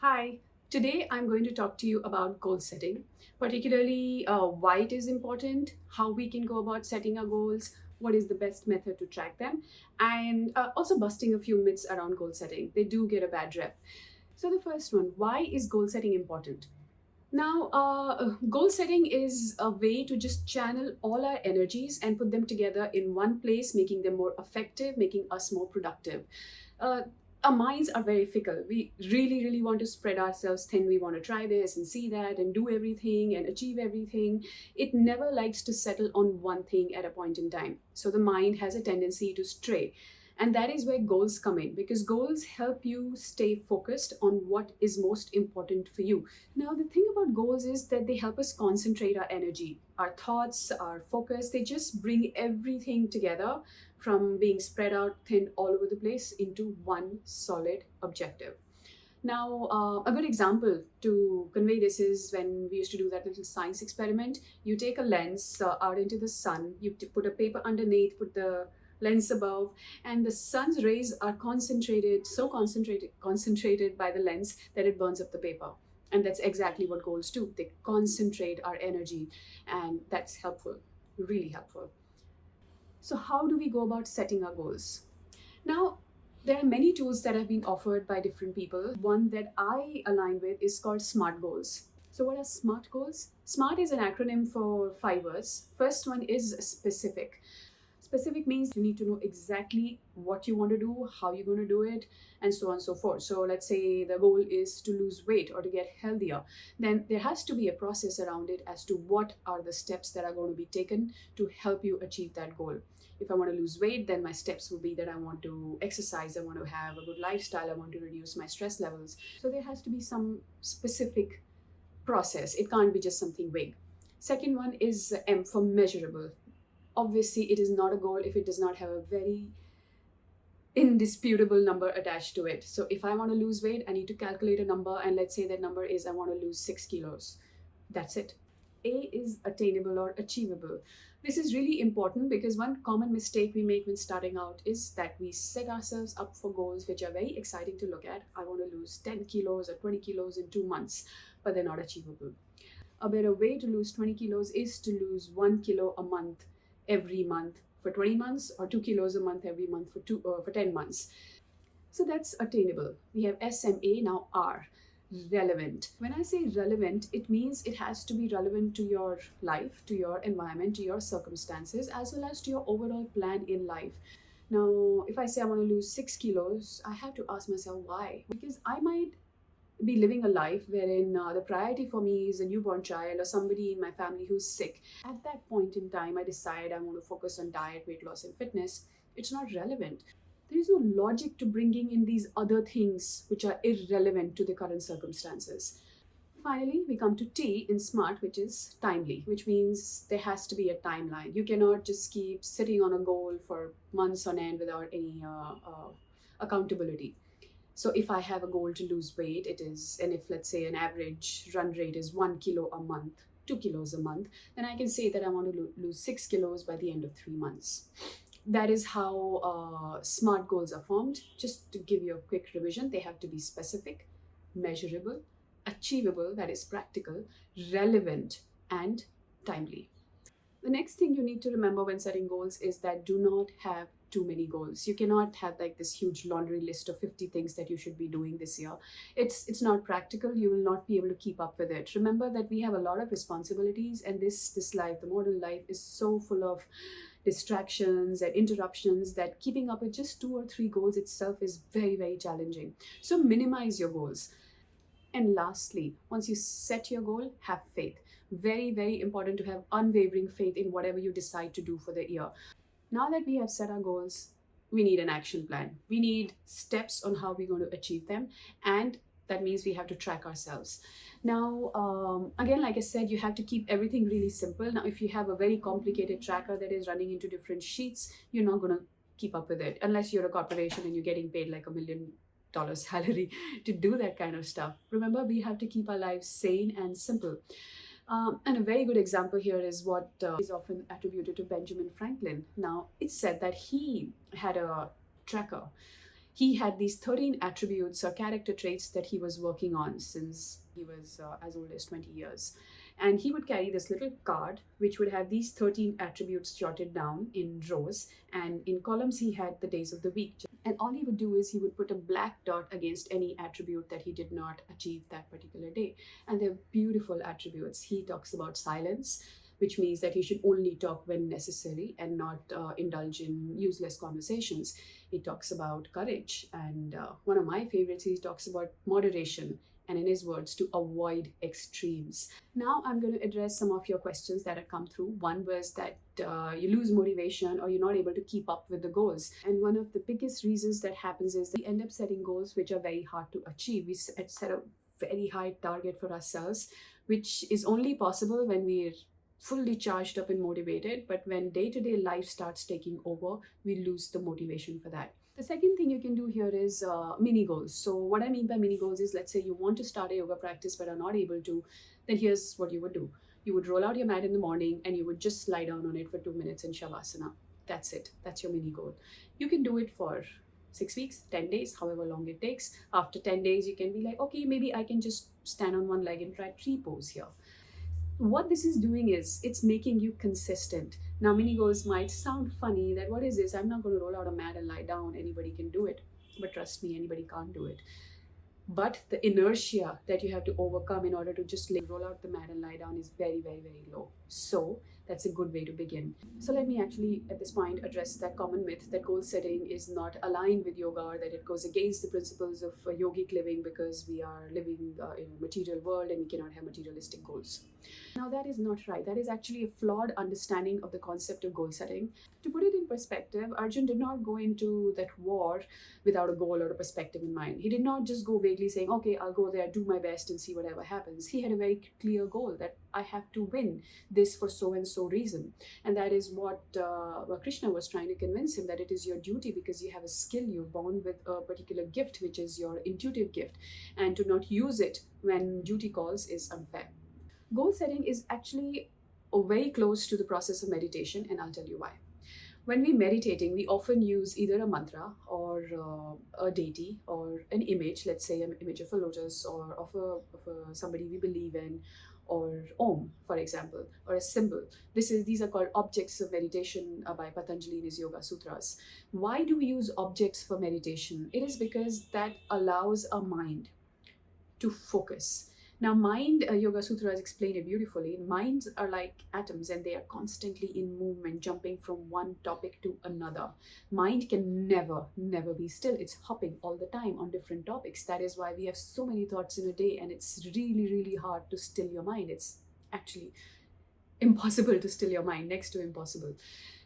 Hi, today I'm going to talk to you about goal setting, particularly why it is important, how we can go about setting our goals, what is the best method to track them, and also busting a few myths around goal setting. They do get a bad rep. So, the first one, why is goal setting important? Now, goal setting is a way to just channel all our energies and put them together in one place, making them more effective, making us more productive. Uh, our minds are very fickle. We really, really want to spread ourselves thin. We want to try this and see that and do everything and achieve everything. It never likes to settle on one thing at a point in time. So the mind has a tendency to stray. And that is where goals come in because goals help you stay focused on what is most important for you. Now, the thing about goals is that they help us concentrate our energy, our thoughts, our focus. They just bring everything together from being spread out thin all over the place into one solid objective. Now, a good example to convey this is when we used to do that little science experiment. You take a lens out into the sun, you put a paper underneath, put the lens above, and the sun's rays are concentrated by the lens that it burns up the paper. And that's exactly what goals do. They concentrate our energy, and that's helpful, really helpful. So, how do we go about setting our goals? Now, there are many tools that have been offered by different people. One that I align with is called SMART goals. So, what are SMART goals? SMART is an acronym for 5 words. First one is specific. Specific means you need to know exactly what you want to do, how you're going to do it, and so on and so forth. So, let's say the goal is to lose weight or to get healthier, then there has to be a process around it as to what are the steps that are going to be taken to help you achieve that goal. If I want to lose weight, then my steps will be that I want to exercise, I want to have a good lifestyle, I want to reduce my stress levels. So, there has to be some specific process, it can't be just something vague. Second one is M for measurable. Obviously it is not a goal if it does not have a very indisputable number attached to it. So if I want to lose weight, I need to calculate a number, and let's say that number is I want to lose 6 kilos. That's it. A is attainable or achievable. This is really important because one common mistake we make when starting out is that we set ourselves up for goals which are very exciting to look at. I want to lose 10 kilos or 20 kilos in 2 months, but they're not achievable. A better way to lose 20 kilos is to lose 1 kilo a month every month for 20 months, or 2 kilos a month every month for 10 months. So that's attainable. We have SMA, now R, relevant. When I say relevant, it means it has to be relevant to your life, to your environment, to your circumstances, as well as to your overall plan in life. Now, if I say I want to lose 6 kilos, I have to ask myself why. Because I might be living a life wherein the priority for me is a newborn child or somebody in my family who's sick. At that point in time, I decide I want to focus on diet, weight loss, and fitness. It's not relevant. There is no logic to bringing in these other things which are irrelevant to the current circumstances. Finally, we come to T in SMART, which is timely, which means there has to be a timeline. You cannot just keep sitting on a goal for months on end without any accountability. So if I have a goal to lose weight, it is, and if let's say an average run rate is 1 kilo a month, 2 kilos a month, then I can say that I want to lose 6 kilos by the end of 3 months. That is how SMART goals are formed. Just to give you a quick revision, they have to be specific, measurable, achievable, that is practical, relevant, and timely. The next thing you need to remember when setting goals is that do not have too many goals. You cannot have like this huge laundry list of 50 things that you should be doing this year. It's not practical. You will not be able to keep up with it. Remember that we have a lot of responsibilities, and this life, the modern life, is so full of distractions and interruptions that keeping up with just 2 or 3 goals itself is very, very challenging. So minimize your goals. And lastly, once you set your goal, have faith. Very, very important to have unwavering faith in whatever you decide to do for the year. Now that we have set our goals, we need an action plan. We need steps on how we're going to achieve them. And that means we have to track ourselves. Now, again, like I said, you have to keep everything really simple. Now, if you have a very complicated tracker that is running into different sheets, you're not going to keep up with it unless you're a corporation and you're getting paid like $1 million salary to do that kind of stuff. Remember, we have to keep our lives sane and simple. And a very good example here is what is often attributed to Benjamin Franklin. Now, it's said that he had a tracker. He had these 13 attributes or character traits that he was working on since he was as old as 20 years. And he would carry this little card which would have these 13 attributes jotted down in rows, and in columns he had the days of the week. And all he would do is he would put a black dot against any attribute that he did not achieve that particular day. And they're beautiful attributes. He talks about silence, which means that he should only talk when necessary and not indulge in useless conversations. He talks about courage, and one of my favorites, he talks about moderation, and in his words, to avoid extremes. Now I'm going to address some of your questions that have come through. One was that you lose motivation or you're not able to keep up with the goals. And one of the biggest reasons that happens is that we end up setting goals which are very hard to achieve. We set a very high target for ourselves, which is only possible when we're fully charged up and motivated. But when day-to-day life starts taking over, we lose the motivation for that. The second thing you can do here is mini goals. So what I mean by mini goals is, let's say you want to start a yoga practice but are not able to, then here's what you would do. You would roll out your mat in the morning and you would just lie down on it for 2 minutes in Shavasana. That's it. That's your mini goal. You can do it for 6 weeks, 10 days, however long it takes. After 10 days, you can be like, okay, maybe I can just stand on one leg and try tree pose here. What this is doing is it's making you consistent. Now, mini goals might sound funny, that what is this? I'm not going to roll out a mat and lie down. Anybody can do it. But trust me, anybody can't do it. But the inertia that you have to overcome in order to just roll out the mat and lie down is very, very, very low. So that's a good way to begin. So let me actually at this point address that common myth that goal setting is not aligned with yoga, or that it goes against the principles of yogic living because we are living in a material world and we cannot have materialistic goals. Now, that is not right. That is actually a flawed understanding of the concept of goal setting. To put it in perspective, Arjun did not go into that war without a goal or a perspective in mind. He did not just go vaguely saying, okay, I'll go there, do my best and see whatever happens. He had a very clear goal that I have to win this for so and so reason. And that is what Krishna was trying to convince him, that it is your duty because you have a skill, you're born with a particular gift, which is your intuitive gift. And to not use it when duty calls is unfair. Goal setting is actually very close to the process of meditation, and I'll tell you why. When we're meditating, we often use either a mantra or a deity or an image, let's say an image of a lotus or of somebody we believe in, or Om, for example, or a symbol. These are called objects of meditation by Patanjali in his Yoga Sutras. Why do we use objects for meditation? It is because that allows our mind to focus. Now, mind, Yoga Sutras explain it beautifully. Minds are like atoms and they are constantly in movement, jumping from one topic to another. Mind can never be still. It's hopping all the time on different topics. That is why we have so many thoughts in a day, and it's really, really hard to still your mind. It's actually impossible to still your mind, next to impossible.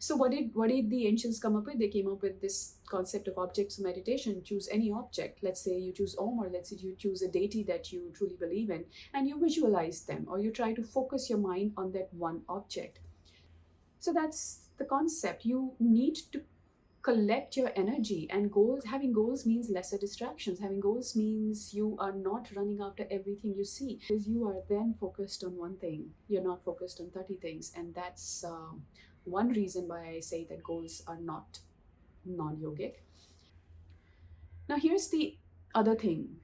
So what did the ancients come up with? They came up with this concept of objects of meditation. Choose any object. Let's say you choose Om, or let's say you choose a deity that you truly believe in, and you visualize them, or you try to focus your mind on that one object. So that's the concept. You need to collect your energy, and having goals means lesser distractions. Having goals means you are not running after everything you see, because you are then focused on one thing. You're not focused on 30 things, and that's one reason why I say that goals are not non-yogic. Now, here's the other thing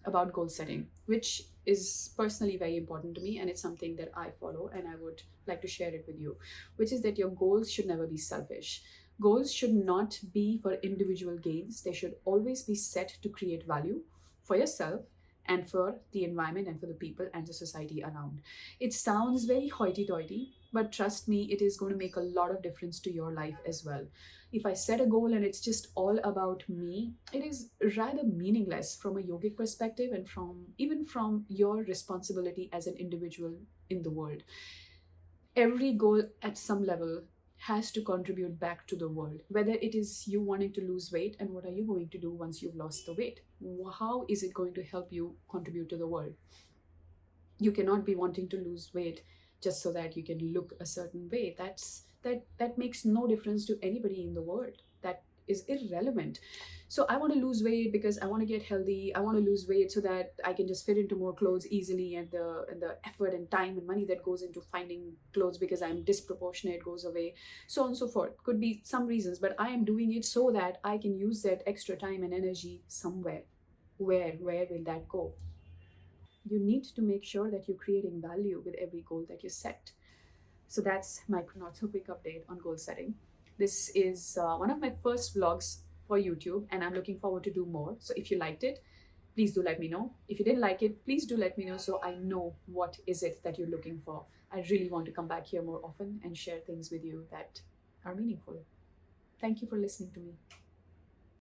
about goal setting, which is personally very important to me, and it's something that I follow and I would like to share it with you, which is that your goals should never be selfish. Goals should not be for individual gains. They should always be set to create value for yourself and for the environment and for the people and the society around. It sounds very hoity-toity, but trust me, it is going to make a lot of difference to your life as well. If I set a goal and it's just all about me, it is rather meaningless from a yogic perspective and even from your responsibility as an individual in the world. Every goal at some level has to contribute back to the world, whether it is you wanting to lose weight, and what are you going to do once you've lost the weight? How is it going to help you contribute to the world? You cannot be wanting to lose weight just so that you can look a certain way. That makes no difference to anybody in the world. That is irrelevant. So I want to lose weight because I want to get healthy. I want to lose weight so that I can just fit into more clothes easily, and the effort and time and money that goes into finding clothes because I'm disproportionate goes away, so on and so forth. Could be some reasons, but I am doing it so that I can use that extra time and energy somewhere. Where will that go? You need to make sure that you're creating value with every goal that you set. So that's my not so quick update on goal setting. This is one of my first vlogs for YouTube, and I'm looking forward to do more. So if you liked it, please do let me know. If you didn't like it, please do let me know so I know what is it that you're looking for. I really want to come back here more often and share things with you that are meaningful. Thank you for listening to me.